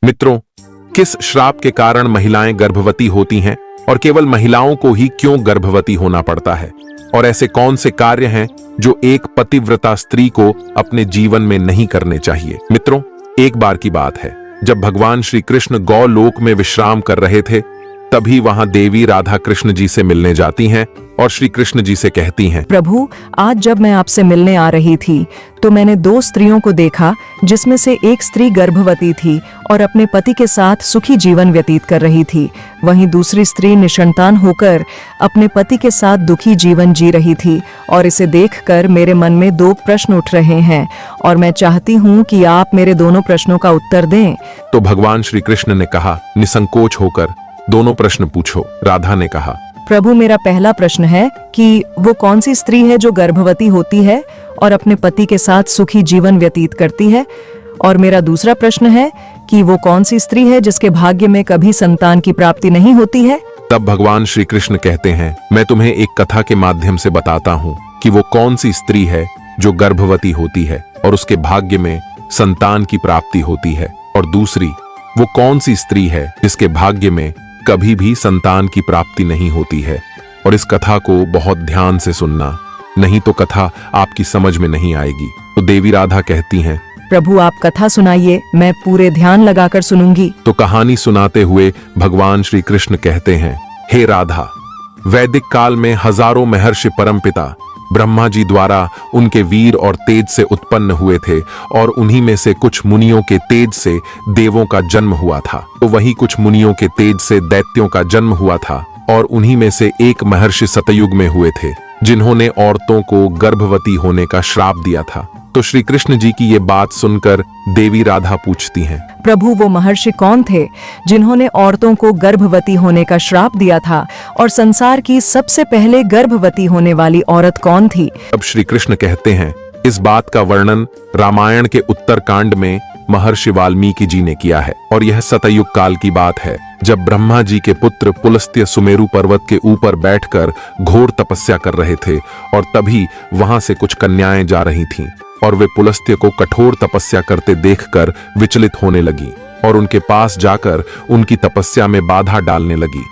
मित्रों, किस श्राप के कारण महिलाएं गर्भवती होती हैं और केवल महिलाओं को ही क्यों गर्भवती होना पड़ता है? और ऐसे कौन से कार्य हैं जो एक पतिव्रता स्त्री को अपने जीवन में नहीं करने चाहिए? मित्रों, एक बार की बात है, जब भगवान श्री कृष्ण गौलोक में विश्राम कर रहे थे, तभी वहां देवी राधा कृष्ण जी से मिलने जाती हैं और श्री कृष्ण जी से कहती हैं, प्रभु, आज जब मैं आपसे मिलने आ रही थी तो मैंने दो स्त्रियों को देखा, जिसमें से एक स्त्री गर्भवती थी और अपने पति के साथ सुखी जीवन व्यतीत कर रही थी। वहीं दूसरी स्त्री निसंतान होकर अपने पति के साथ दुखी जीवन जी रही थी। और इसे देखकर मेरे मन में दो प्रश्न उठ रहे हैं और मैं चाहती हूँ कि आप मेरे दोनों प्रश्नों का उत्तर दें। तो भगवान श्री कृष्ण ने कहा, निसंकोच होकर दोनों प्रश्न पूछो। राधा ने कहा, प्रभु, मेरा पहला प्रश्न है कि वो कौन सी स्त्री है जो गर्भवती होती है और अपने पति के साथ सुखी जीवन व्यतीत करती है? और मेरा दूसरा प्रश्न है कि वो कौन सी स्त्री है जिसके भाग्य में कभी संतान की प्राप्ति नहीं होती है? तब भगवान श्री कृष्ण कहते हैं, मैं तुम्हें एक कथा के माध्यम से बताता हूँ कि वो कौन सी स्त्री है जो गर्भवती होती है और उसके भाग्य में संतान की प्राप्ति होती है, और दूसरी वो कौन सी स्त्री है जिसके भाग्य में कभी भी संतान की प्राप्ति नहीं होती है। और इस कथा को बहुत ध्यान से सुनना, नहीं तो कथा आपकी समझ में नहीं आएगी। तो देवी राधा कहती हैं, प्रभु, आप कथा सुनाइए, मैं पूरे ध्यान लगाकर सुनूंगी। तो कहानी सुनाते हुए भगवान श्री कृष्ण कहते हैं, हे राधा, वैदिक काल में हजारों महर्षि परमपिता ब्रह्मा जी द्वारा उनके वीर और तेज से उत्पन्न हुए थे, और उन्हीं में से कुछ मुनियों के तेज से देवों का जन्म हुआ था। तो वहीं कुछ मुनियों के तेज से दैत्यों का जन्म हुआ था, और उन्हीं में से एक महर्षि सतयुग में हुए थे, जिन्होंने औरतों को गर्भवती होने का श्राप दिया था। तो श्री कृष्ण जी की ये बात सुनकर देवी राधा पूछती हैं, प्रभु, वो महर्षि कौन थे जिन्होंने औरतों को गर्भवती होने का श्राप दिया था? और संसार की सबसे पहले गर्भवती होने वाली औरत कौन थी? अब श्री कृष्ण कहते हैं, इस बात का वर्णन रामायण के उत्तरकांड में महर्षि वाल्मीकि जी ने किया है, और यह सतयुग काल की बात है, जब ब्रह्मा जी के पुत्र पुलस्त्य सुमेरु पर्वत के ऊपर बैठकर घोर तपस्या कर रहे थे, और तभी वहां से कुछ कन्याएं जा रही थीं, और वे पुलस्त्य को कठोर तपस्या करते देखकर विचलित होने लगी और उनके पास जाकर उनकी तपस्या में बाधा डालने लगी।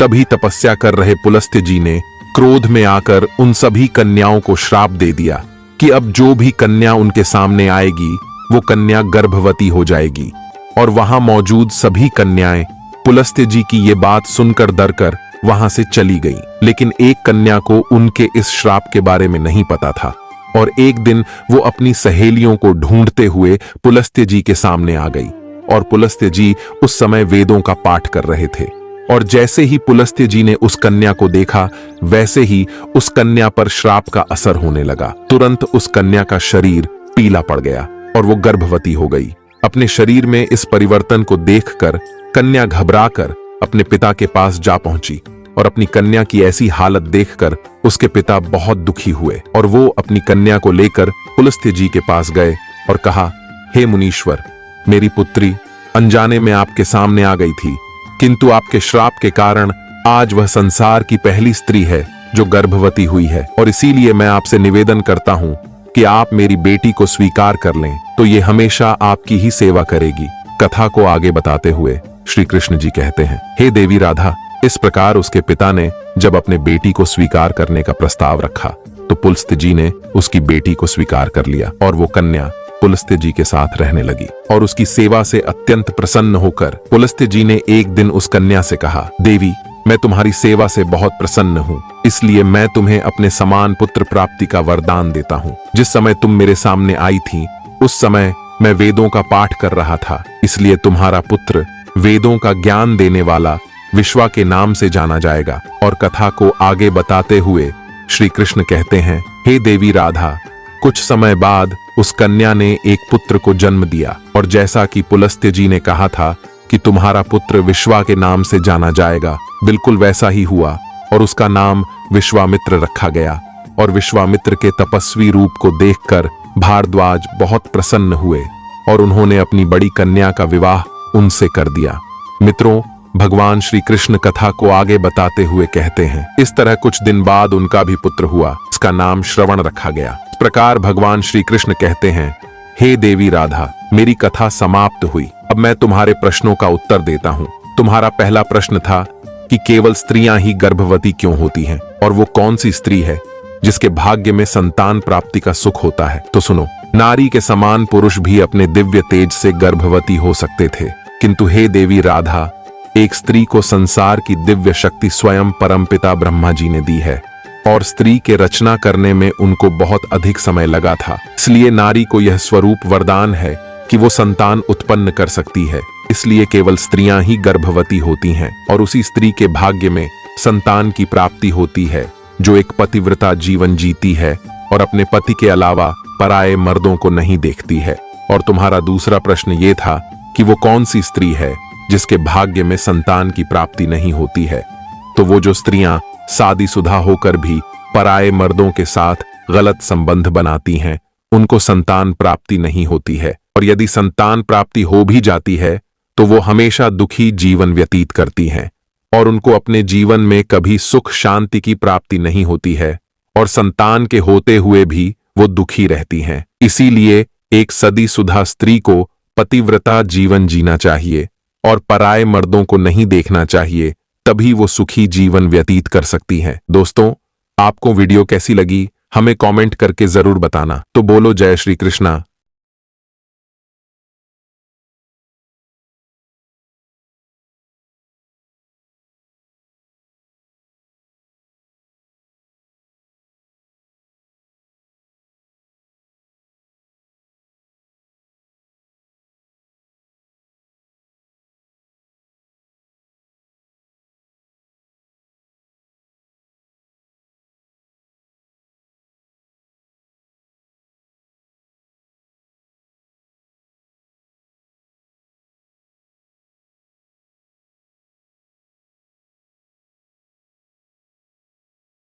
तभी तपस्या कर रहे पुलस्त्य जी ने क्रोध में आकर उन सभी कन्याओं को श्राप दे दिया कि अब जो भी कन्या उनके सामने आएगी वो कन्या गर्भवती हो जाएगी। और वहां मौजूद सभी कन्याएं पुलस्त्य जी की ये बात सुनकर डरकर वहां से चली गई। लेकिन एक कन्या को उनके इस श्राप के बारे में नहीं पता था, और एक दिन वो अपनी सहेलियों को ढूंढते हुए पुलस्त्य जी के सामने आ गई। और पुलस्त्य जी उस समय वेदों का पाठ कर रहे थे, और जैसे ही पुलस्त्य जी ने उस कन्या को देखा, वैसे ही उस कन्या पर श्राप का असर होने लगा। तुरंत उस कन्या का शरीर पीला पड़ गया और वो गर्भवती हो गई। अपने शरीर में इस परिवर्तन को देखकर कन्या घबराकर अपने पिता के पास जा पहुंची, और अपनी कन्या की ऐसी हालत देखकर उसके पिता बहुत दुखी हुए, और वो अपनी कन्या को लेकर पुलस्त्य जी के पास गए और कहा, हे मुनीश्वर, मेरी पुत्री अनजाने में आपके सामने आ गई थी, किंतु आपके श्राप के कारण आज वह संसार की पहली स्त्री है जो गर्भवती हुई है, और इसीलिए मैं आपसे निवेदन करता हूँ कि आप मेरी बेटी को स्वीकार कर लें, तो ये हमेशा आपकी ही सेवा करेगी। कथा को आगे बताते हुए श्री कृष्ण जी कहते हैं, हे देवी राधा, इस प्रकार उसके पिता ने जब अपने बेटी को स्वीकार करने का प्रस्ताव रखा, तो पुलस्त्य जी ने उसकी बेटी को स्वीकार कर लिया, और वो कन्या पुलस्त्य जी के साथ रहने लगी। और उसकी सेवा से अत्यंत प्रसन्न होकर पुलस्त्य जी ने एक दिन उस कन्या से कहा, देवी, मैं तुम्हारी सेवा से बहुत प्रसन्न हूँ, इसलिए मैं तुम्हें अपने समान पुत्र प्राप्ति का वरदान देता हूँ। जिस समय तुम मेरे सामने आई थी, उस समय मैं वेदों का पाठ कर रहा था, इसलिए तुम्हारा पुत्र वेदों का ज्ञान देने वाला विश्वा के नाम से जाना जाएगा। और कथा को आगे बताते हुए श्री कृष्ण कहते हैं, हे देवी राधा, कुछ समय बाद उस कन्या ने एक पुत्र को जन्म दिया, और जैसा कि पुलस्त्य जी ने कहा था कि तुम्हारा पुत्र विश्वा के नाम से जाना जाएगा, बिल्कुल वैसा ही हुआ, और उसका नाम विश्वामित्र रखा गया। और विश्वामित्र के तपस्वी रूप को देखकर भारद्वाज बहुत प्रसन्न हुए, और उन्होंने अपनी बड़ी कन्या का विवाह उनसे कर दिया। मित्रों, भगवान श्री कृष्ण कथा को आगे बताते हुए कहते हैं, इस तरह कुछ दिन बाद उनका भी पुत्र हुआ, इसका नाम श्रवण रखा गया। इस प्रकार भगवान श्री कृष्ण कहते हैं, हे देवी राधा, मेरी कथा समाप्त हुई। अब मैं तुम्हारे प्रश्नों का उत्तर देता हूँ। तुम्हारा पहला प्रश्न था कि केवल स्त्रियां ही गर्भवती क्यों होती हैं और वो कौन सी स्त्री है जिसके भाग्य में संतान प्राप्ति का सुख होता है। तो सुनो, नारी के समान पुरुष भी अपने दिव्य तेज से गर्भवती हो सकते थे, किंतु हे देवी राधा, एक स्त्री को संसार की दिव्य शक्ति स्वयं परमपिता ब्रह्मा जी ने दी है और स्त्री के रचना करने में उनको बहुत अधिक समय लगा था। इसलिए नारी को यह स्वरूप वरदान है कि वो संतान उत्पन्न कर सकती है। इसलिए केवल स्त्रियां ही गर्भवती होती हैं और उसी स्त्री के भाग्य में संतान की प्राप्ति होती है जो एक पतिव्रता जीवन जीती है और अपने पति के अलावा पराये मर्दों को नहीं देखती है। और तुम्हारा दूसरा प्रश्न ये था कि वो कौन सी स्त्री है जिसके भाग्य में संतान की प्राप्ति नहीं होती है। तो वो जो स्त्रियां शादीशुदा होकर भी पराये मर्दों के साथ गलत संबंध बनाती हैं, उनको संतान प्राप्ति नहीं होती है। और यदि संतान प्राप्ति हो भी जाती है तो वो हमेशा दुखी जीवन व्यतीत करती हैं और उनको अपने जीवन में कभी सुख शांति की प्राप्ति नहीं होती है और संतान के होते हुए भी वो दुखी रहती हैं। इसीलिए एक शादीशुदा स्त्री को पतिव्रता जीवन जीना चाहिए और पराये मर्दों को नहीं देखना चाहिए, तभी वो सुखी जीवन व्यतीत कर सकती हैं। दोस्तों, आपको वीडियो कैसी लगी हमें कमेंट करके जरूर बताना। तो बोलो जय श्री कृष्णा।